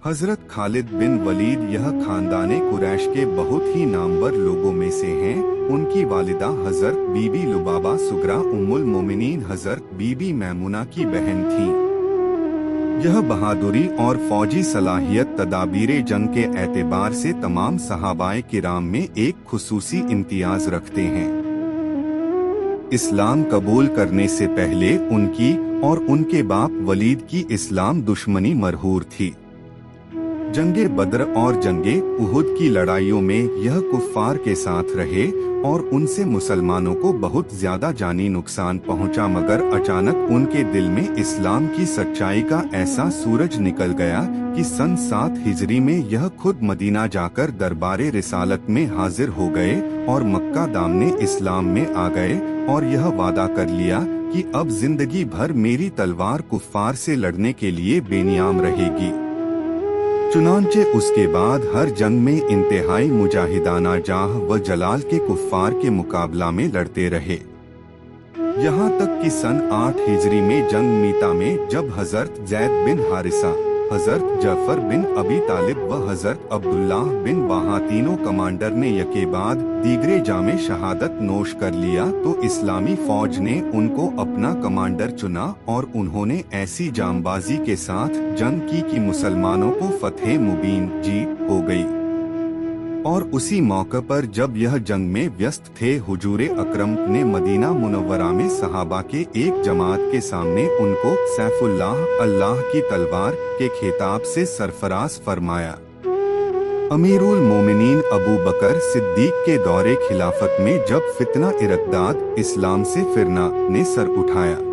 हजरत खालिद बिन वलीद यह खानदाने कुरैश के बहुत ही नामवर लोगों में से हैं। उनकी वालिदा हजरत बीबी लुबाबा सुगरा उम्मुल मोमिनीन हजरत बीबी मैमुना की बहन थीं। यह बहादुरी और फौजी सलाहियत तदाबीरे जंग के एतबार से तमाम सहाबाए किराम में एक खुसूसी इम्तियाज रखते हैं। इस्लाम कबूल करने से पहले उनकी और उनके बाप वलीद की इस्लाम दुश्मनी मरहूर थी। जंगे बद्र और जंगे उहुद की लड़ाइयों में यह कुफ्फार के साथ रहे और उनसे मुसलमानों को बहुत ज्यादा जानी नुकसान पहुंचा, मगर अचानक उनके दिल में इस्लाम की सच्चाई का ऐसा सूरज निकल गया कि सन 7 हिजरी में यह खुद मदीना जाकर दरबारे रिसालत में हाजिर हो गए और मक्का दामने इस्लाम में आ गए और यह वादा कर लिया कि अब जिंदगी भर मेरी तलवार कुफ्फार से लड़ने के लिए बेनियाम रहेगी। चुनांचे उसके बाद हर जंग में इंतहाई मुजाहिदाना जाह व जलाल के कुफ्फार के मुकाबला में लड़ते रहे। यहाँ तक कि सन 8 हिजरी में जंग मीता में जब हजरत जैद बिन हारिसा, हजरत जफर बिन अबी तालिब व हजरत अब्दुल्लाह बिन वाहा तीनों कमांडर ने यके बाद दीगरे जामे शहादत नोश कर लिया तो इस्लामी फौज ने उनको अपना कमांडर चुना और उन्होंने ऐसी जांबाजी के साथ जंग की कि मुसलमानों को फतह मुबीन जीत हो गई। और उसी मौके पर जब यह जंग में व्यस्त थे, हुजूरे अकरम ने मदीना मुनव्वरा में सहाबा के एक जमात के सामने उनको सैफुल्लाह अल्लाह की तलवार के खिताब से सरफराज फरमाया। अमीरुल मोमिनीन अबू बकर सिद्दीक के दौरे खिलाफत में जब फितना इरकदाद इस्लाम से फिरना ने सर उठाया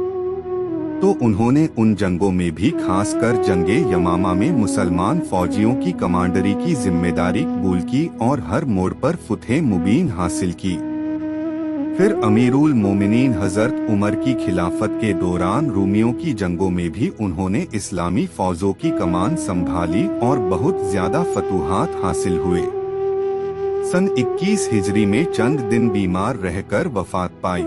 तो उन्होंने उन जंगों में भी खासकर जंगे यमामा में मुसलमान फौजियों की कमांडरी की जिम्मेदारी कबूल की और हर मोड़ पर फतह मुबीन हासिल की। फिर अमीरुल मोमिनीन हजरत उमर की खिलाफत के दौरान रूमियों की जंगों में भी उन्होंने इस्लामी फौजों की कमान संभाली और बहुत ज्यादा फतूहात हासिल हुए। सन 21 हिजरी में चंद दिन बीमार रहकर वफात पाई।